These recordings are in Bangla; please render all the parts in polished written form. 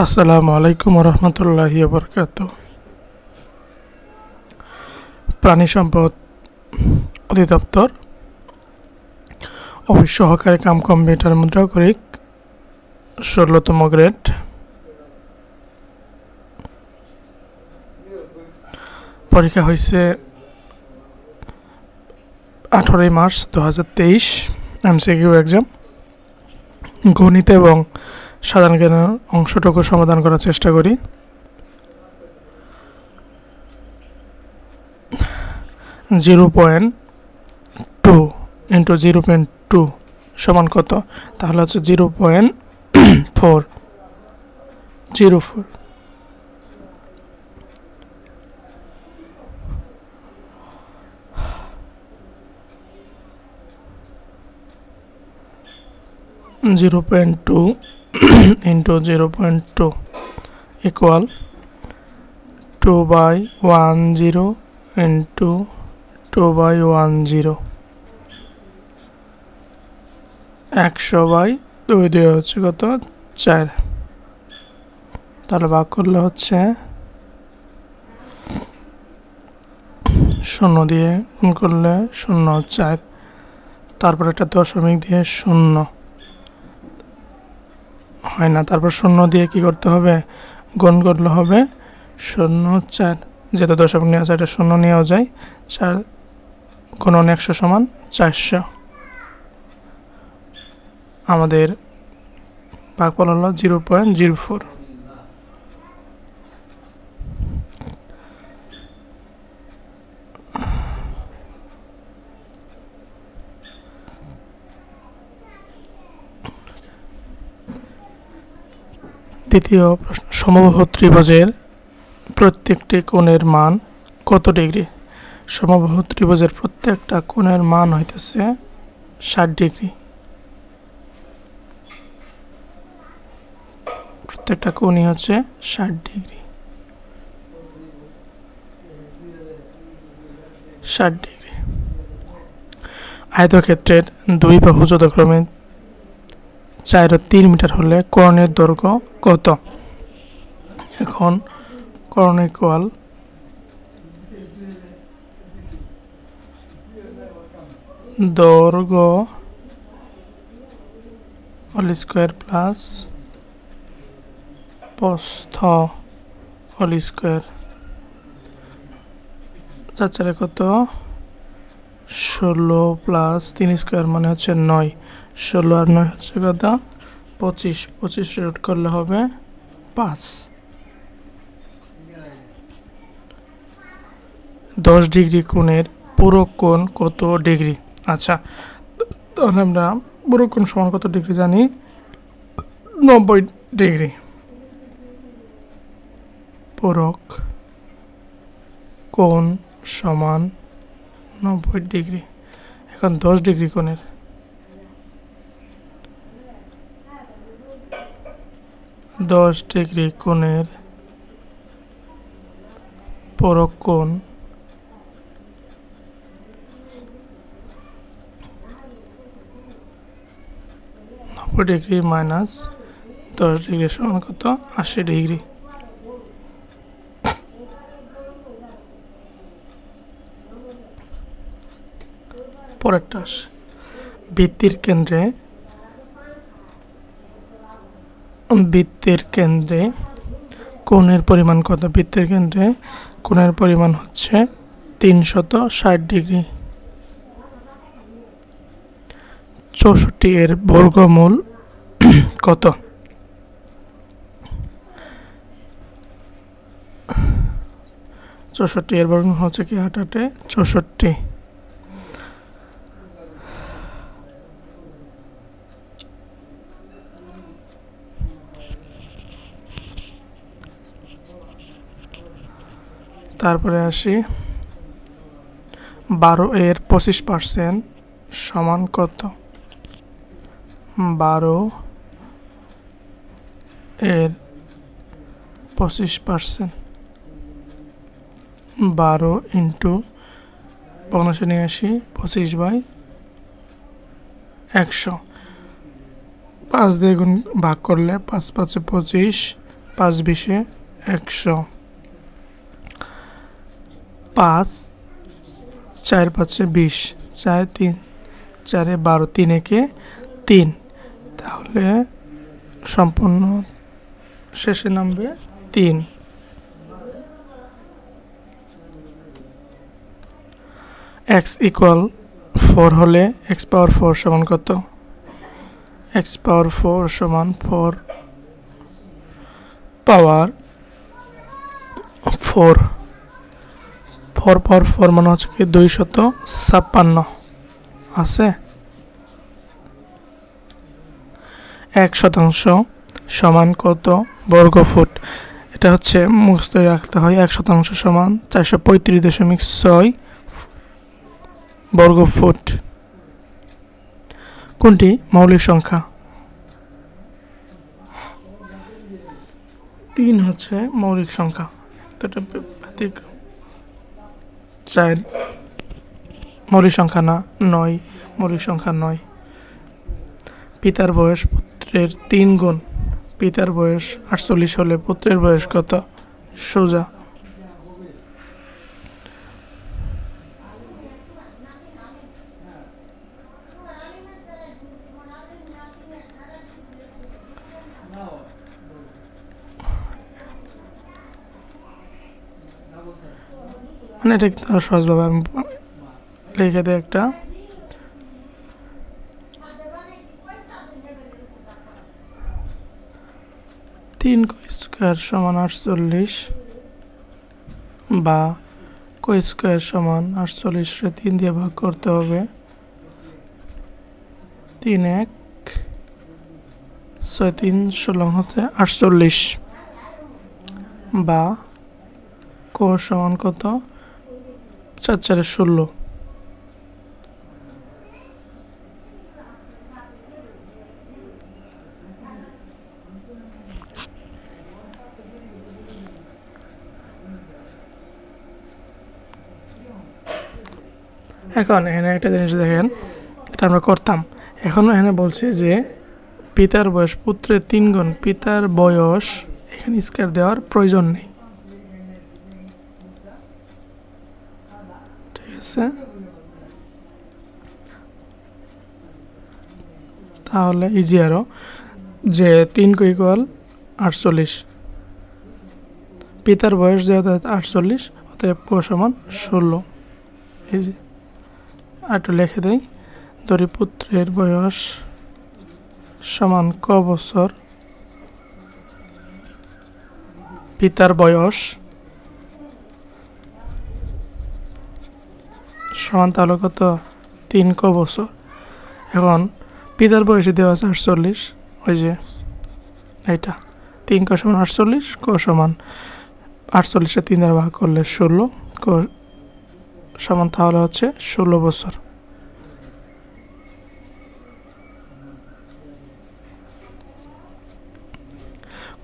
আসসালামু আলাইকুম রহমতুল্লাহি বরকাতুহু। প্রাণী সম্পদ অধিদপ্তর অফিস সহকারী কাম কম্পিউটার মুদ্রা করিক ১৬তম গ্রেড। পরীক্ষা হয়েছে 18 মার্চ 2023। MCQ exam. গণিত এবং সাধারণ জ্ঞানের অংশটুকু সমাধান করার চেষ্টা করি। (0.2 × 0.2 সমান কত? তাহলে হচ্ছে 0.404। 0.2 into 0.2 equal 2/10 into 2/10। 100/2 দিয়ে হচ্ছে কত? 4। তাহলে ভাগ করলে হচ্ছে 0 দিয়ে গুণ করলে 0 4। তারপর একটা দশমিক দিয়ে 0 হয় না, তারপর 0 দিয়ে কি করতে হবে? গুণ করলে হবে 0 4। যেহেতু দশমিক নেওয়া যায়, এটা 0 নেওয়া যায়। 4 গুণন 100 সমান 400। আমাদের ভাগফল হলো 0.04। দ্বিতীয় প্রশ্ন, সমবাহু ত্রিভুজের প্রত্যেকটি কোণের মান কত ডিগ্রি? সমবাহু ত্রিভুজের প্রত্যেকটা কোণের মান হইতেছে 60 ডিগ্রি। প্রত্যেকটা কোণই হচ্ছে 60 ডিগ্রি। 60 ডিগ্রি। আয়তক্ষেত্রের দুই বাহু যথাক্রমে 4 ও 3 মিটার হলে কর্ণের দৈর্ঘ্য কত? এখন কর্ণ ইকুয়াল দৈর্ঘ্য হোল স্কয়ার প্লাস প্রস্থ হোল স্কয়ার। 4 4 কত? 16 প্লাস 3 স্কয়ার মানে হচ্ছে 9। 16 আর 9 হচ্ছে কত? 25। 25 রুট করলে হবে 5। 10 ডিগ্রি কোণের পুরো কোণ কত ডিগ্রি? আচ্ছা, তাহলে আমরা পুরো কোণ সমান কত ডিগ্রি জানি? 90 ডিগ্রি। পুরক কোণ সমান 90 ডিগ্রি। এখন 10 ডিগ্রি কোণের 10 ডিগ্রি কোণের পুরক কোণ 90 ডিগ্রি মাইনাস 10 ডিগ্রি সমান কত? 80 ডিগ্রি। পরেরটা বৃত্তের কেন্দ্রে কোণের পরিমাণ কত? বৃত্তের কেন্দ্রে কোণের পরিমাণ হচ্ছে 360 ডিগ্রি। 64 এর বর্গমূল কত? 64 এর বর্গমূল হচ্ছে কি? 8 8 64। তারপরে আসি 12 এর 25% সমান কত? 12 এর 25%। 12 ইন্টু ভগ্নাংশে নিয়ে আসি 25/100। 5 দিয়ে গুণ ভাগ করলে 5 5 25, 5 20 100, 5 4 5 20, 4 3 4 12, 3 1 3। তাহলে সম্পূর্ণ শেষে নামবে 3। x ইকুয়াল 4 হলে x পাওয়ার 4 সমান কত? x পাওয়ার 4 সমান 4 পাওয়ার 4, 4 পাওয়ার 4 মানে হচ্ছে কি 256 আছে। 1% সমান কত বর্গ ফুট? এটা হচ্ছে মুখস্থ রাখতে হয়। 1% সমান 435.6 বর্গ ফুট। কোনটি মৌলিক সংখ্যা? 3 হচ্ছে মৌলিক সংখ্যা, একটা ব্যতিক্রম। 4 মৌলিক সংখ্যা না, 9 মৌলিক সংখ্যা নয়। পিতার বয়স পুত্রের 3 গুণ। পিতার বয়স 48 হলে পুত্রের বয়স কত? সোজা মানে এটা কিন্তু সহজভাবে আমি লিখে দিই একটা। 3 স্কয়ার সমান 48 বা স্কয়ার সমান 48 রে 3 দিয়ে ভাগ করতে হবে। 3 1 6 3 16 হতে 48 বা সমান কত? 4 4 16। এখন এখানে একটা জিনিস দেখেন, এটা আমরা করতাম। এখন এখানে বলছে যে পিতার বয়স পুত্রের 3 গুণ। পিতার বয়স এখানে স্কয়ার দেওয়ার প্রয়োজন নেই, ঠিক আছে? তাহলে ইজি আরো যে 3 ইকুয়াল 48, পিতার বয়স যেহেতু 48 অতএব সমান 16। ইজি একটু লিখে দেই, ধরি পুত্রের বয়স সমান ক বছর, পিতার বয়স সমান তাহলে কত? 3 ক বছর। এখন পিতার বয়সে দেওয়া আছে 48, ওই যে এইটা 3 ক সমান 48, ক সমান 48 3 দ্বারা ভাগ করলে 16, ক সমান তাহলে হচ্ছে 16 বছর।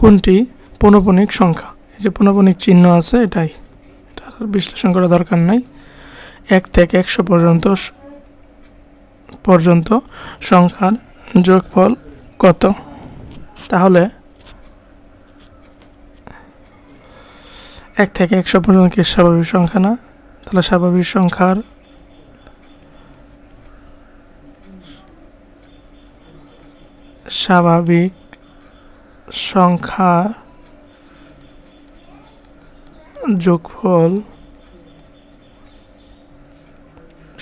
কোনটি পৌনঃপুনিক সংখ্যা? এই যে পৌনঃপুনিক চিহ্ন আছে, এটাই, এটা বিশ্লেষণ করা দরকার নাই। 1 থেকে 100 পর্যন্ত সংখ্যার যোগফল কত? তাহলে 1 থেকে 100 পর্যন্ত কি স্বাভাবিক সংখ্যা না? তাহলে স্বাভাবিক সংখ্যার যোগফল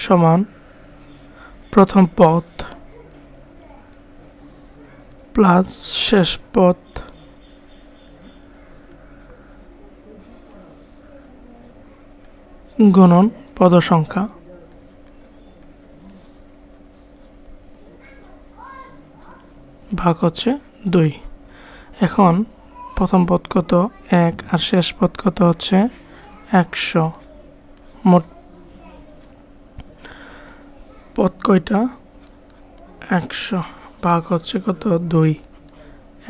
সমান প্রথম পদ প্লাস শেষ পদ গুণন পদ সংখ্যা। ভাগ হচ্ছে 2। এখন প্রথম পদ কত? 1 আর শেষ পদ কত হচ্ছে 100। মোট পদ কয়টা? 100 ভাগ হচ্ছে কত? 2।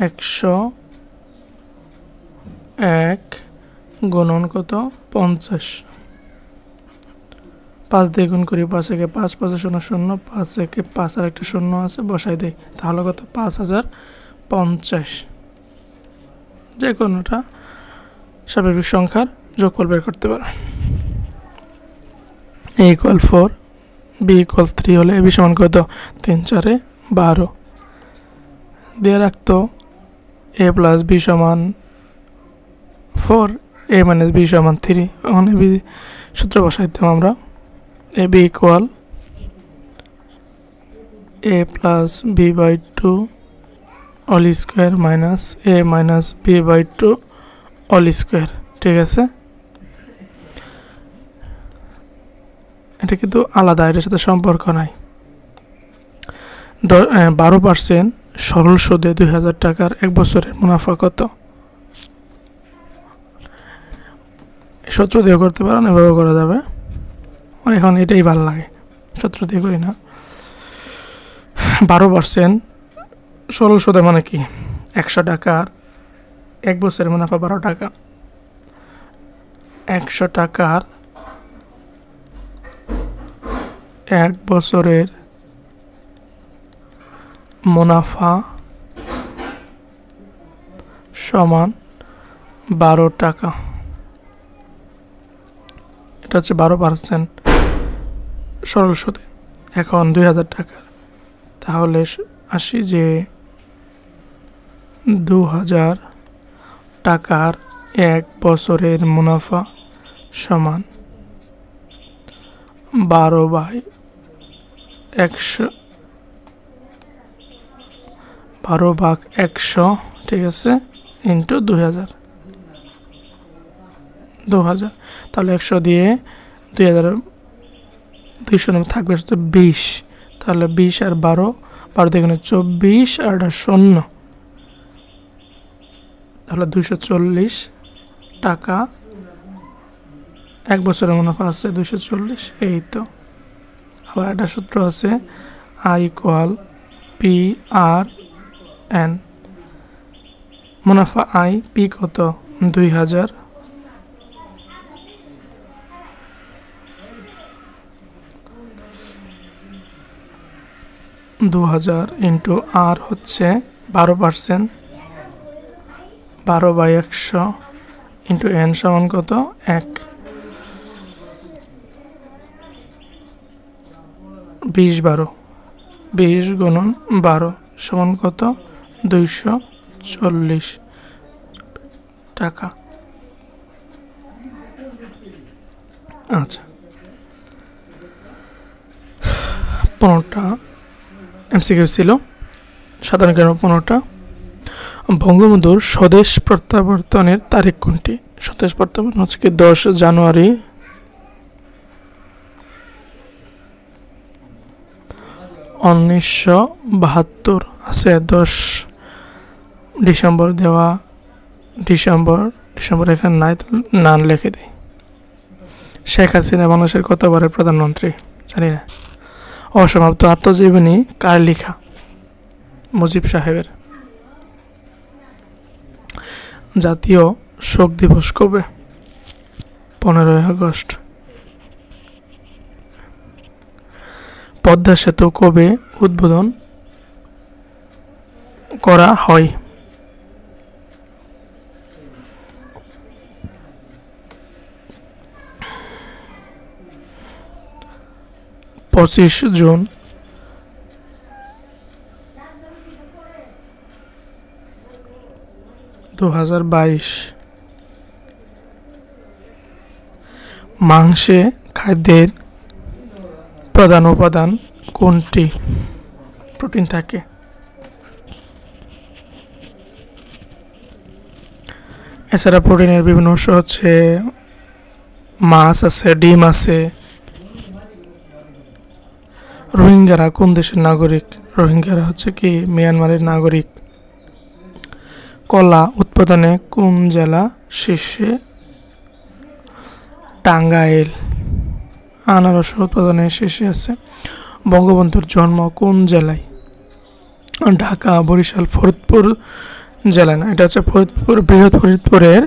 101 গুণন কত? 50। 5 দিয়ে গুণ করি, 5 একে 5, 5 0 0, 5 একে 5 আর একটা 0 আছে, বসাই দেই। তাহলে কত? 5050। যে কোনোটা স্বাভাবিক সংখ্যার যোগফল বের করতে পারো। a = 4, b = 3 হলে ab সমান কত? 3 4 12 দিয়ে রাখতো। a + b সমান 4, a - b সমান 3। এখন ab সূত্র বসাইতাম আমরা। ab = a + b/2 all square minus a minus b/2 all square। ঠিক আছে, এটা কিন্তু আলাদা, এটার সাথে সম্পর্ক নাই। 12% সরল সুদে 2000 টাকার 1 বছরের মুনাফা কত? সূত্র দিয়ে করতে পারেন, এভাবে করা যাবে। এখন এটাই ভালো লাগে, সূত্র দিয়ে করি না। 12% সরল সুদে মানে কি? 100 টাকার 1 বছরের মুনাফা 12 টাকা। 100 টাকার 1 বছরের মুনাফা সমান 12 টাকা। এটা হচ্ছে 12% সরল সুদে। এখন 2000 টাকার, তাহলে আসি যে 2000 টাকার 1 বছরের মুনাফা সমান 12/100, 12/100, ঠিক আছে, ইন্টু 2000। তাহলে 100 দিয়ে 2000, 200 থাকবে হচ্ছে 20। তাহলে 20 আর 12, 12 দিয়ে 24 আর 0, তাহলে 240 টাকা 1 বছরের মুনাফা আছে 240। এই তো। আবার একটা সূত্র আছে, I = PRN। মুনাফা I, P কত? 2000, ইন্টু R হচ্ছে 12%, 12/100 ইন্টু N সমান কত? 1। 20 12, 20 × 12 সমান কত? 240 টাকা। আচ্ছা, 15টা এমসিকিউ ছিল, সাধারণ জ্ঞান 15টা। বঙ্গবন্ধুর স্বদেশ প্রত্যাবর্তনের তারিখ কোনটি? স্বদেশ প্রত্যাবর্তন হচ্ছে কি 10 জানুয়ারি 1972 আছে। 10 ডিসেম্বর দেওয়া, ডিসেম্বর এখানে নাই, নাম লিখে দিই। শেখ হাসিনা বাংলাদেশের কতবারের প্রধানমন্ত্রী? জানি না। অসমাপ্ত আত্মজীবনী কার লেখা? মুজিব সাহেবের। জাতীয় শোক দিবস কবে? 15ই আগস্ট। পদ্মা সেতু কবে উদ্বোধন করা হয়? 25 জুন। মাংসে খাদ্যের প্রধান উপাদান কোনটি? প্রোটিন থাকে। এছাড়া প্রোটিনের বিভিন্ন উৎস হচ্ছে মাছ আছে, ডিম আছে। রোহিঙ্গারা কোন দেশের নাগরিক? রোহিঙ্গারা হচ্ছে কি মিয়ানমারের নাগরিক। কলা উৎপাদনে কোন জেলা শীর্ষে? টাঙ্গাইল। আনারস উৎপাদনে শীর্ষে আছে। বঙ্গবন্ধুর জন্ম কোন জেলায়? ঢাকা, বরিশাল, ফরিদপুর জেলায় না, এটা হচ্ছে ফরিদপুর, বৃহৎ ফরিদপুরের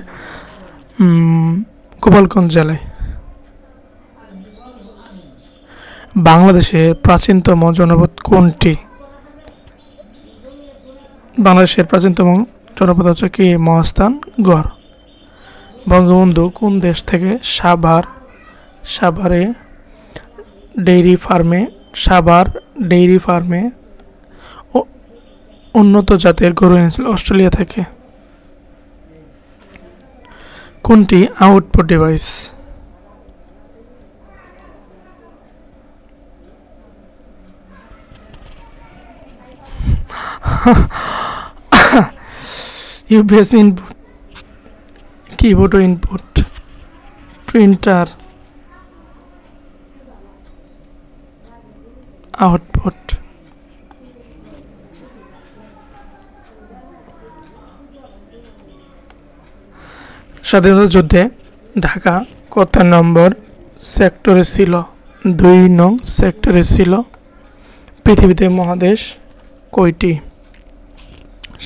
গোপালগঞ্জ জেলায়। বাংলাদেশের প্রাচীনতম জনপদ কোনটি? বাংলাদেশের প্রাচীনতম জনপদ হচ্ছে কি মহাস্থান গড়। বঙ্গবন্ধু কোন দেশ থেকে সাভার ডেইরি ফার্মে উন্নত জাতের গরু এনেছিল? অস্ট্রেলিয়া থেকে। কোনটি output device? UPS input, keyboard input, printer, output. স্বাধীনতা যুদ্ধে ঢাকা কত নম্বর সেক্টরে ছিল? 2 নং সেক্টরে ছিল। পৃথিবীতে মহাদেশ কয়টি?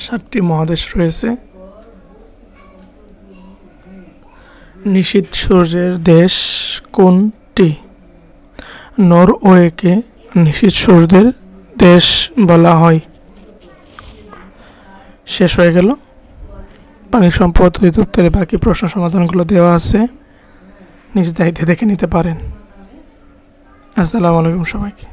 7টি মহাদেশ রয়েছে। নিশীথ সূর্যের দেশ কোনটি? নরওয়েকে নিশীথ সূর্যের দেশ বলা হয়। শেষ হয়ে গেল। পানি সম্পদ অধিদপ্তরে বাকি প্রশ্ন সমাধানগুলো দেওয়া আছে, নিজ দায়িত্বে দেখে নিতে পারেন। আসসালামু আলাইকুম সবাইকে।